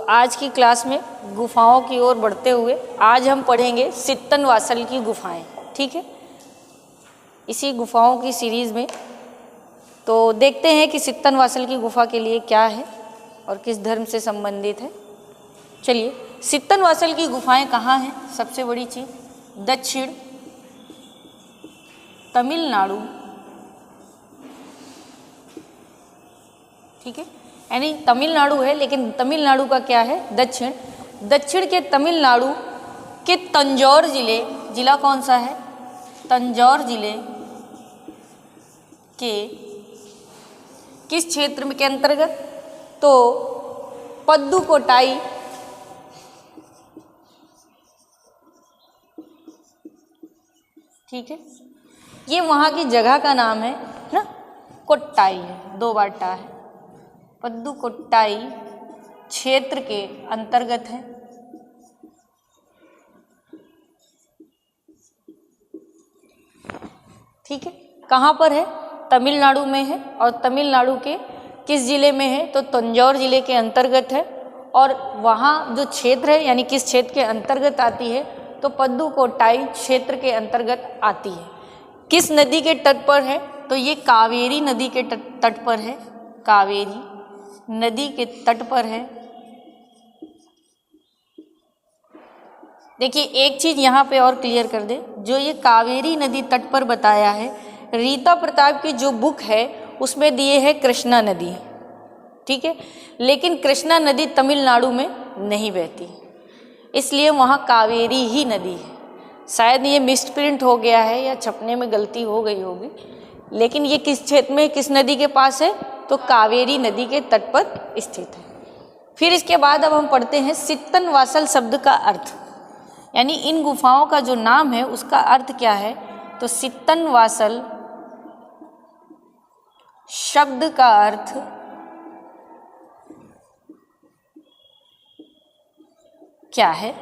आज की क्लास में गुफाओं की ओर बढ़ते हुए आज हम पढ़ेंगे सित्तनवासल की गुफाएं। ठीक है, इसी गुफाओं की सीरीज़ में तो देखते हैं कि सित्तनवासल की गुफा के लिए क्या है और किस धर्म से संबंधित है। चलिए, सित्तनवासल की गुफाएं कहाँ हैं? सबसे बड़ी चीज़ दक्षिण तमिलनाडु, ठीक है, यानी तमिलनाडु है, लेकिन तमिलनाडु का क्या है? दक्षिण के तमिलनाडु के तंजौर जिला कौन सा है? तंजौर जिले के किस क्षेत्र में के अंतर्गत? तो पद्दुकोट्टाई, ठीक है, ये वहाँ की जगह का नाम है ना, कोट्टाई है, 2 बार टा है, पद्दुकोट्टाई क्षेत्र के अंतर्गत है। ठीक है, कहाँ पर है? तमिलनाडु में है, और तमिलनाडु के किस जिले में है? तो तंजौर जिले के अंतर्गत है। और वहाँ जो क्षेत्र है, यानी किस क्षेत्र के अंतर्गत आती है? तो पद्दुकोट्टाई क्षेत्र के अंतर्गत आती है। किस नदी के तट पर है? तो ये कावेरी नदी के तट पर है, कावेरी नदी के तट पर है। देखिए, एक चीज़ यहाँ पे और क्लियर कर दे, जो ये कावेरी नदी तट पर बताया है, रीता प्रताप की जो बुक है उसमें दिए है कृष्णा नदी, ठीक है, लेकिन कृष्णा नदी तमिलनाडु में नहीं बहती, इसलिए वहाँ कावेरी ही नदी है। शायद ये मिसप्रिंट हो गया है या छपने में गलती हो गई होगी, लेकिन ये किस क्षेत्र में, किस नदी के पास है? तो कावेरी नदी के तट पर स्थित है। फिर इसके बाद अब हम पढ़ते हैं सित्तनवासल शब्द का अर्थ, यानी इन गुफाओं का जो नाम है उसका अर्थ क्या है? तो सित्तनवासल शब्द का अर्थ क्या है?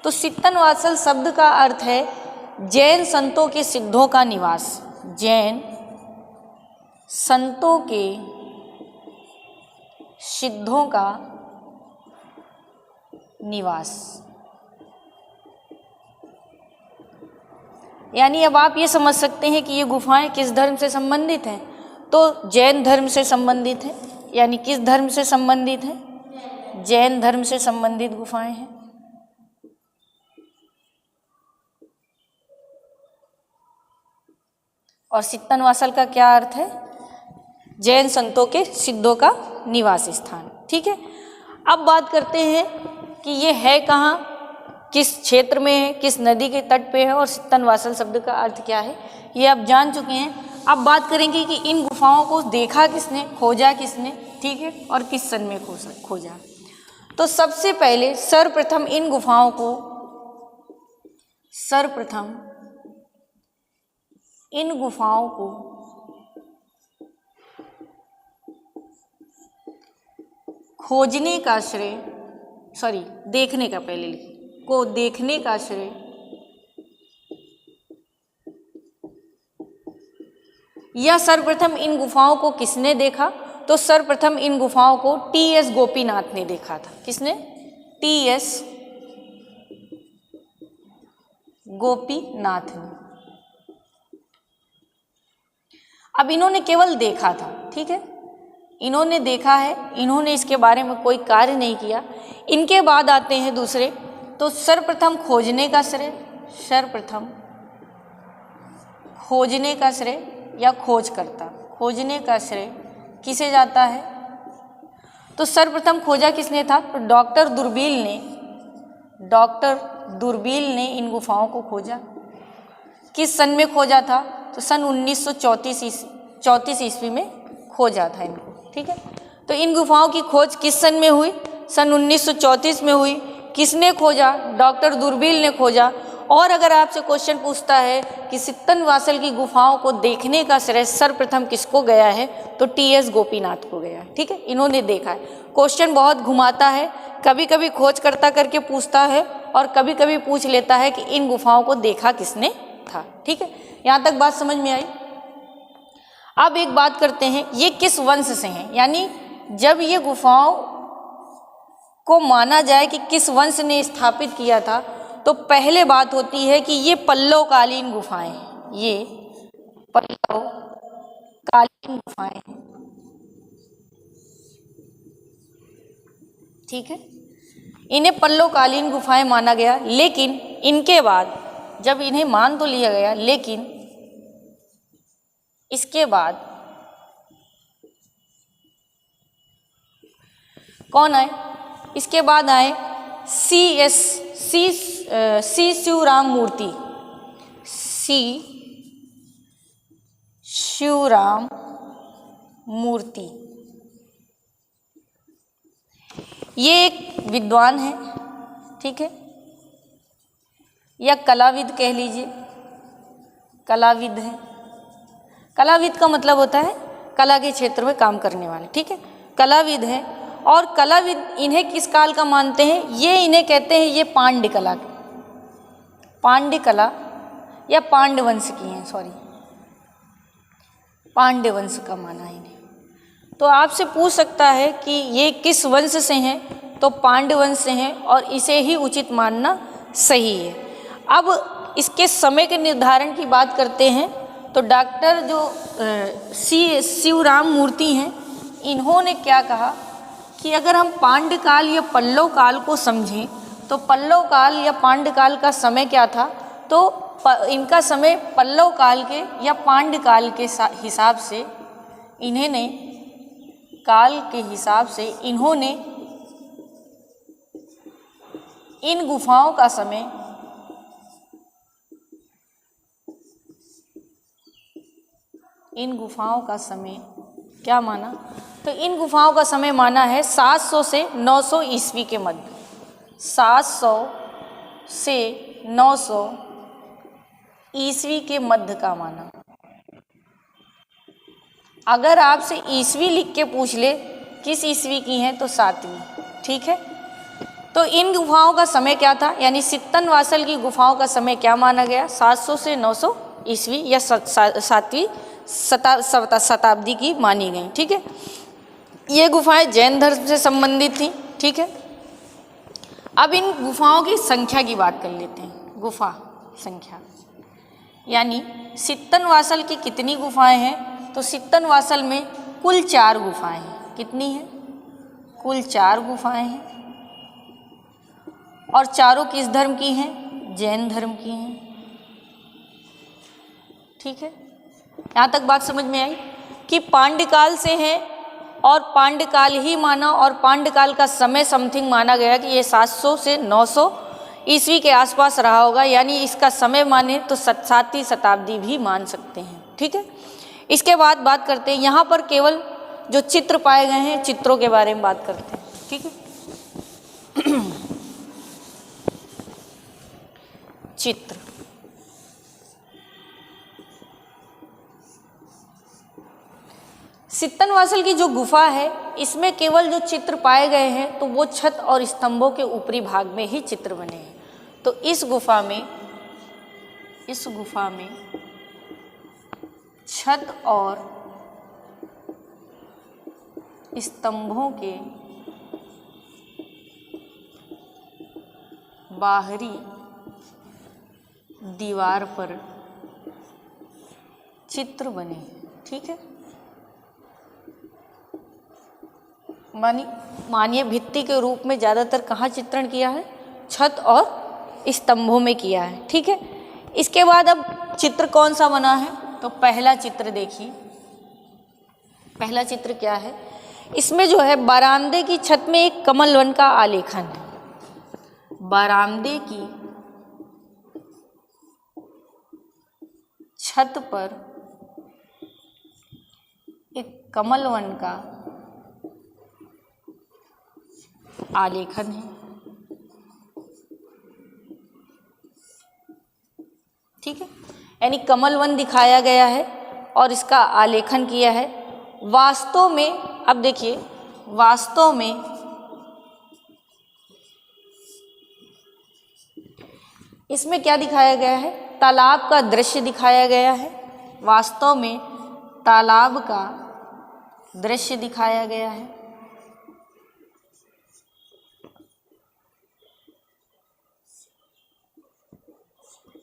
तो सित्तनवासल शब्द का अर्थ है जैन संतों के सिद्धों का निवास, जैन संतों के सिद्धों का निवास। यानी अब आप ये समझ सकते हैं कि ये गुफाएं किस धर्म से संबंधित हैं? तो जैन धर्म से संबंधित है। यानी किस धर्म से संबंधित है? जैन धर्म से संबंधित गुफाएं हैं। और सित्तनवासल का क्या अर्थ है? जैन संतों के सिद्धों का निवास स्थान। ठीक है, अब बात करते हैं कि ये है कहाँ, किस क्षेत्र में है, किस नदी के तट पे है, और सित्तनवासल शब्द का अर्थ क्या है, ये आप जान चुके हैं। अब बात करेंगे कि इन गुफाओं को देखा किसने, खोजा किसने, ठीक है, और किस सन में खोजा। तो सबसे पहले सर्वप्रथम इन गुफाओं को खोजने का श्रेय, देखने का, पहले लिखिए, को देखने का श्रेय या सर्वप्रथम इन गुफाओं को किसने देखा? तो सर्वप्रथम इन गुफाओं को टी.एस. गोपीनाथ ने देखा था। किसने? टी.एस. गोपीनाथ ने। अब इन्होंने केवल देखा था, ठीक है, इन्होंने देखा है, इन्होंने इसके बारे में कोई कार्य नहीं किया। इनके बाद आते हैं दूसरे, तो सर्वप्रथम खोजने का श्रेय, सर्वप्रथम खोजने का श्रेय या खोजकर्ता, खोजने का श्रेय किसे जाता है? तो सर्वप्रथम खोजा किसने था? तो डॉक्टर दुर्बील ने इन गुफाओं को खोजा। किस सन में खोजा था? तो सन 1934 ईस्वी में खोजा था इनको, ठीक है। तो इन गुफाओं की खोज किस सन में हुई? सन 1934 में हुई। किसने खोजा? डॉक्टर दुर्बील ने खोजा। और अगर आपसे क्वेश्चन पूछता है कि सित्तनवासल की गुफाओं को देखने का श्रेय सर्वप्रथम किसको गया है, तो टी.एस. गोपीनाथ को गया है, ठीक है, इन्होंने देखा है। क्वेश्चन बहुत घुमाता है, कभी कभी खोजकर्ता करके पूछता है और कभी कभी पूछ लेता है कि इन गुफाओं को देखा किसने था, ठीक है। यहाँ तक बात समझ में आई। अब एक बात करते हैं, ये किस वंश से हैं, यानी जब ये गुफाओं को माना जाए कि किस वंश ने स्थापित किया था, तो पहले बात होती है कि ये पल्लवकालीन गुफाएं, ये पल्लवकालीन गुफाएं, ठीक है, इन्हें पल्लवकालीन गुफाएं माना गया। लेकिन इनके बाद जब इन्हें मान तो लिया गया, लेकिन इसके बाद कौन आए? इसके बाद आए सी शिवराम मूर्ति, सी शिवराम मूर्ति। ये एक विद्वान है, ठीक है, या कलाविद कह लीजिए, कलाविद है। कलाविद का मतलब होता है कला के क्षेत्र में काम करने वाले, ठीक है, कलाविद है। और कलाविद इन्हें किस काल का मानते हैं? ये इन्हें कहते हैं ये पांड्य कला, पांड्य कला या पांड्य वंश की हैं, सॉरी, पांड्य वंश का माना है इन्हें। तो आपसे पूछ सकता है कि ये किस वंश से हैं, तो पांड्य वंश से हैं, और इसे ही उचित मानना सही है। अब इसके समय के निर्धारण की बात करते हैं, तो डॉक्टर जो शिवराम मूर्ति हैं, इन्होंने क्या कहा कि अगर हम पांड्य काल या पल्लव काल को समझें, तो पल्लव काल या पांड्य काल का समय क्या था, तो इनका समय पल्लव काल के या पांड्य काल के हिसाब से इन्होंने, काल के हिसाब से इन्होंने इन गुफाओं का समय क्या माना? तो इन गुफाओं का समय माना है 700 से 900 ईस्वी के मध्य, 700 से 900 ईस्वी के मध्य का माना। अगर आपसे ईस्वी लिख के पूछ ले किस ईस्वी की हैं, तो 7वीं, ठीक है। तो इन गुफाओं का समय क्या था, यानी सित्तन वासल की गुफाओं का समय क्या माना गया? 700 से 900 ईस्वी या 7वीं शताब्दी की मानी गई, ठीक है। ये गुफाएं जैन धर्म से संबंधित थी, ठीक है। अब इन गुफाओं की संख्या की बात कर लेते हैं। गुफा संख्या, यानी सित्तन वासल की कितनी गुफाएं हैं? तो सित्तन वासल में कुल 4 गुफाएं हैं। कितनी हैं? कुल 4 गुफाएं हैं, और चारों किस धर्म की हैं? जैन धर्म की हैं, ठीक है। यहाँ तक बात समझ में आई कि पांड्यकाल से हैं, और पांड्यकाल ही माना, और पांड्यकाल का समय समथिंग माना गया कि ये 700 से 900 ईस्वी के आसपास रहा होगा, यानी इसका समय माने तो 7वीं शताब्दी भी मान सकते हैं, ठीक है। इसके बाद बात करते हैं, यहाँ पर केवल जो चित्र पाए गए हैं, चित्रों के बारे में बात करते हैं, ठीक है। चित्र, सित्तन वासल की जो गुफा है, इसमें केवल जो चित्र पाए गए हैं, तो वो छत और स्तंभों के ऊपरी भाग में ही चित्र बने हैं। तो इस गुफा में छत और स्तंभों के बाहरी दीवार पर चित्र बने, ठीक है। मानिए भित्ति के रूप में ज़्यादातर कहाँ चित्रण किया है? छत और स्तंभों में किया है, ठीक है। इसके बाद अब चित्र कौन सा बना है? तो पहला चित्र देखिए, पहला चित्र क्या है? इसमें जो है बरामदे की छत में एक कमल वन का आलेखन है। बरामदे की छत पर एक कमल वन का आलेखन है, ठीक है। यानी कमल वन दिखाया गया है और इसका आलेखन किया है। वास्तव में अब देखिए, वास्तव में इसमें क्या दिखाया गया है? तालाब का दृश्य दिखाया गया है। वास्तव में तालाब का दृश्य दिखाया गया है।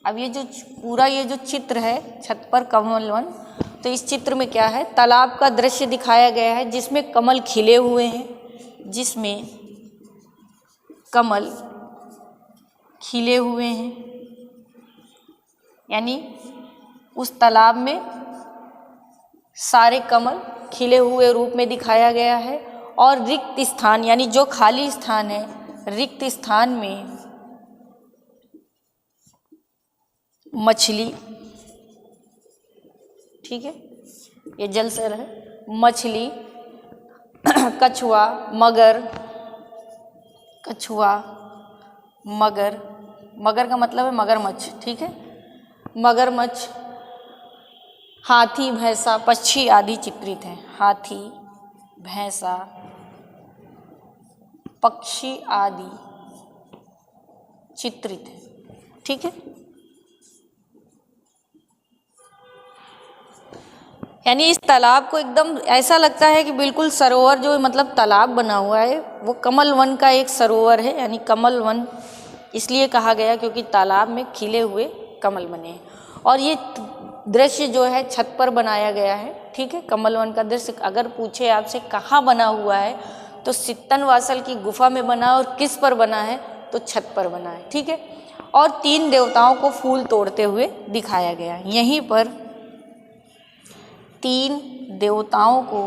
अब ये जो पूरा ये जो चित्र है छत पर कमल वन, तो इस चित्र में क्या है, तालाब का दृश्य दिखाया गया है जिसमें कमल खिले हुए हैं, जिसमें कमल खिले हुए हैं, यानी उस तालाब में सारे कमल खिले हुए रूप में दिखाया गया है। और रिक्त स्थान यानी जो खाली स्थान है, रिक्त स्थान में मछली, ठीक है, ये जल से है, मछली, कछुआ, मगर, कछुआ, मगर, मगर का मतलब है मगरमच्छ, ठीक है, मगरमच्छ, हाथी, भैंसा, पक्षी आदि चित्रित हैं। हाथी, भैंसा, पक्षी आदि चित्रित है, ठीक है। यानी इस तालाब को एकदम ऐसा लगता है कि बिल्कुल सरोवर जो मतलब तालाब बना हुआ है वो कमल वन का एक सरोवर है, यानी कमल वन इसलिए कहा गया क्योंकि तालाब में खिले हुए कमल बने हैं। और ये दृश्य जो है छत पर बनाया गया है, ठीक है। कमल वन का दृश्य अगर पूछे आपसे कहाँ बना हुआ है तो सित्तनवासल की गुफा में बना, और किस पर बना है तो छत पर बना है, ठीक है। और 3 देवताओं को फूल तोड़ते हुए दिखाया गया है। यहीं पर 3 देवताओं को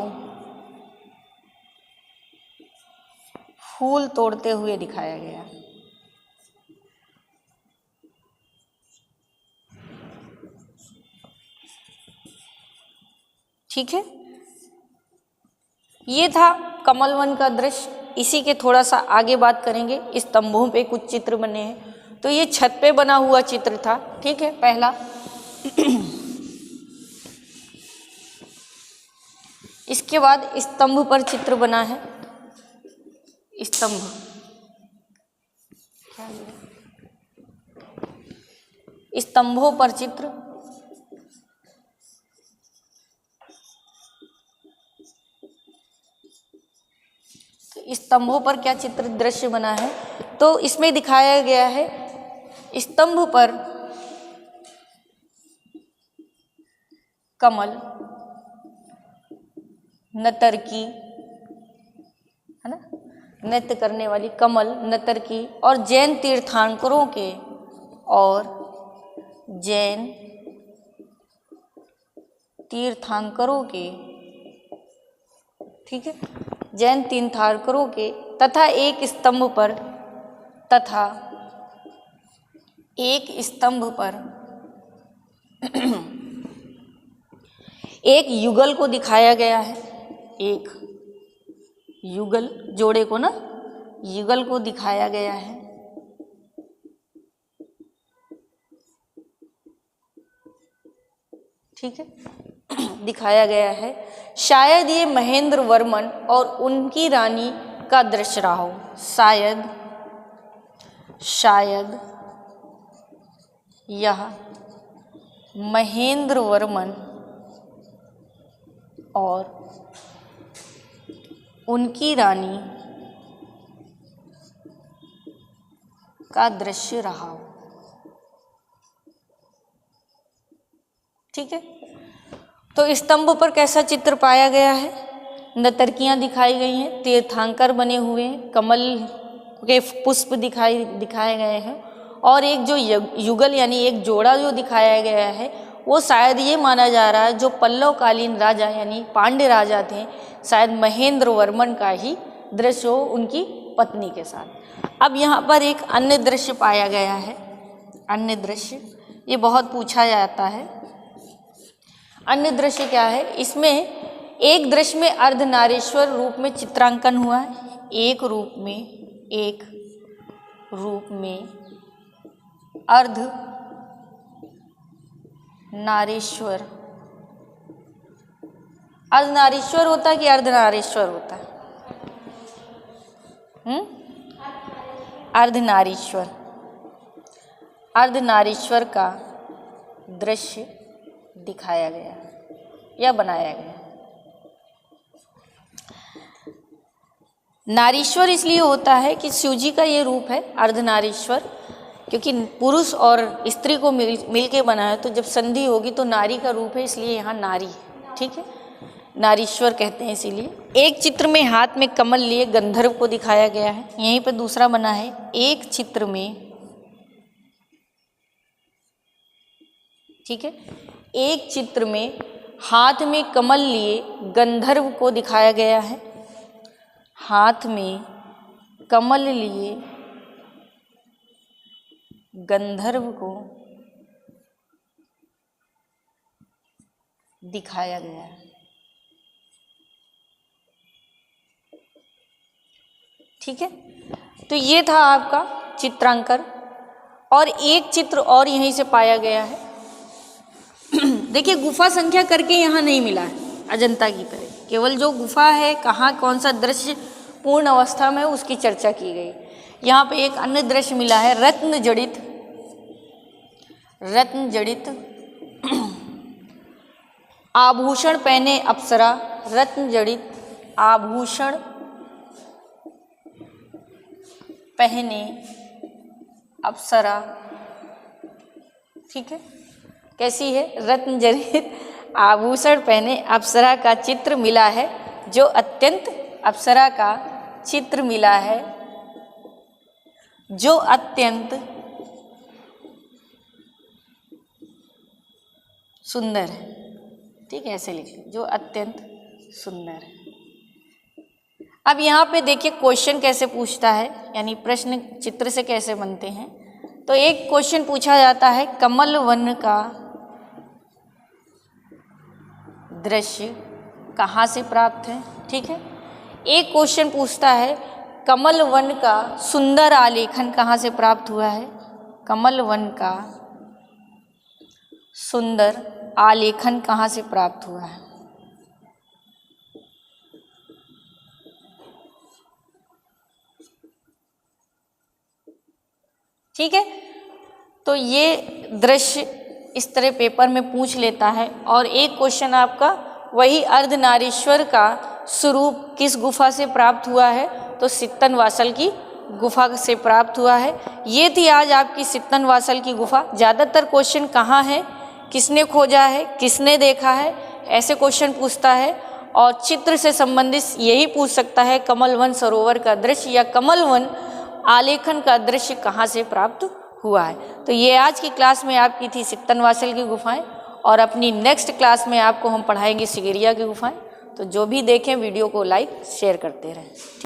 फूल तोड़ते हुए दिखाया गया, ठीक है। ये था कमल वन का दृश्य। इसी के थोड़ा सा आगे बात करेंगे। स्तंभों पे कुछ चित्र बने हैं, तो ये छत पे बना हुआ चित्र था, ठीक है, पहला। इसके बाद स्तंभ पर चित्र बना है, स्तंभ, स्तंभों पर चित्र, तो स्तंभों पर क्या चित्र दृश्य बना है, तो इसमें दिखाया गया है स्तंभ पर कमल, नर्तकी, है ना, नृत्य करने वाली कमल, नर्तकी, और जैन तीर्थंकरों के, और जैन तीर्थंकरों के, ठीक है, जैन तीर्थंकरों के, तथा एक स्तंभ पर, तथा एक स्तंभ पर एक युगल को दिखाया गया है। एक युगल, जोड़े को ना, युगल को दिखाया गया है, ठीक है, दिखाया गया है। शायद ये महेंद्र वर्मन और उनकी रानी का दृश्य रहा हो। शायद यह महेंद्र वर्मन और उनकी रानी का दृश्य रहा हो, ठीक है। तो स्तंभ पर कैसा चित्र पाया गया है, नर्तकियां दिखाई गई हैं, तीर्थंकर बने हुए हैं, कमल के पुष्प दिखाए गए हैं, और एक जो युगल यानी एक जोड़ा जो दिखाया गया है वो शायद ये माना जा रहा है जो पल्लवकालीन राजा यानी पांड्य राजा थे, शायद महेंद्र वर्मन का ही दृश्य हो उनकी पत्नी के साथ। अब यहाँ पर एक अन्य दृश्य पाया गया है, अन्य दृश्य, ये बहुत पूछा जाता है। अन्य दृश्य क्या है, इसमें एक दृश्य में अर्धनारीश्वर रूप में चित्रांकन हुआ है, एक रूप में अर्ध नारीश्वर, अर्धनारीश्वर होता है कि अर्धनारीश्वर होता है, अर्धनारीश्वर, अर्धनारीश्वर का दृश्य दिखाया गया या बनाया गया। नारीश्वर इसलिए होता है कि शिव जी का ये रूप है अर्धनारीश्वर, क्योंकि पुरुष और स्त्री को मिल के बना है, तो जब संधि होगी तो नारी का रूप है, इसलिए यहाँ नारी, ठीक है, नारीश्वर कहते हैं इसीलिए। एक चित्र में हाथ में कमल लिए गंधर्व को दिखाया गया है। यहीं पे दूसरा बना है, एक चित्र में, ठीक है, एक चित्र में हाथ में कमल लिए गंधर्व को दिखाया गया है। हाथ में कमल लिए गंधर्व को दिखाया गया है। ठीक है, तो ये था आपका चित्रांकन। और एक चित्र और यहीं से पाया गया है। देखिए, गुफा संख्या करके यहाँ नहीं मिला है अजंता की तरह, केवल जो गुफा है, कहाँ कौन सा दृश्य पूर्ण अवस्था में उसकी चर्चा की गई। यहाँ पे एक अन्य दृश्य मिला है, रत्न जड़ित आभूषण पहने अप्सरा, रत्न जड़ित आभूषण पहने अप्सरा। ठीक है, कैसी है? रत्न जड़ित आभूषण पहने अप्सरा का चित्र मिला है, जो अत्यंत अप्सरा का चित्र मिला है, जो अत्यंत सुंदर है। ठीक है, ऐसे लिखिए, जो अत्यंत सुंदर है। अब यहाँ पे देखिए क्वेश्चन कैसे पूछता है, यानी प्रश्न चित्र से कैसे बनते हैं। तो एक क्वेश्चन पूछा जाता है, कमल वन का दृश्य कहाँ से प्राप्त है। ठीक है, एक क्वेश्चन पूछता है, कमल वन का सुंदर आलेखन कहाँ से प्राप्त हुआ है। कमल वन का सुंदर आलेखन कहाँ से प्राप्त हुआ है। ठीक है, तो ये दृश्य इस तरह पेपर में पूछ लेता है। और एक क्वेश्चन आपका वही अर्धनारीश्वर का स्वरूप किस गुफा से प्राप्त हुआ है, तो सित्तनवासल की गुफा से प्राप्त हुआ है। ये थी आज आपकी सित्तनवासल की गुफा। ज़्यादातर क्वेश्चन कहाँ है, किसने खोजा है, किसने देखा है, ऐसे क्वेश्चन पूछता है। और चित्र से संबंधित यही पूछ सकता है, कमलवन सरोवर का दृश्य या कमलवन आलेखन का दृश्य कहाँ से प्राप्त हुआ है। तो ये आज की क्लास में आपकी थी सित्तनवासल की गुफाएं, और अपनी नेक्स्ट क्लास में आपको हम पढ़ाएंगे सिगरिया की गुफाएं। तो जो भी देखें वीडियो को लाइक शेयर करते रहें।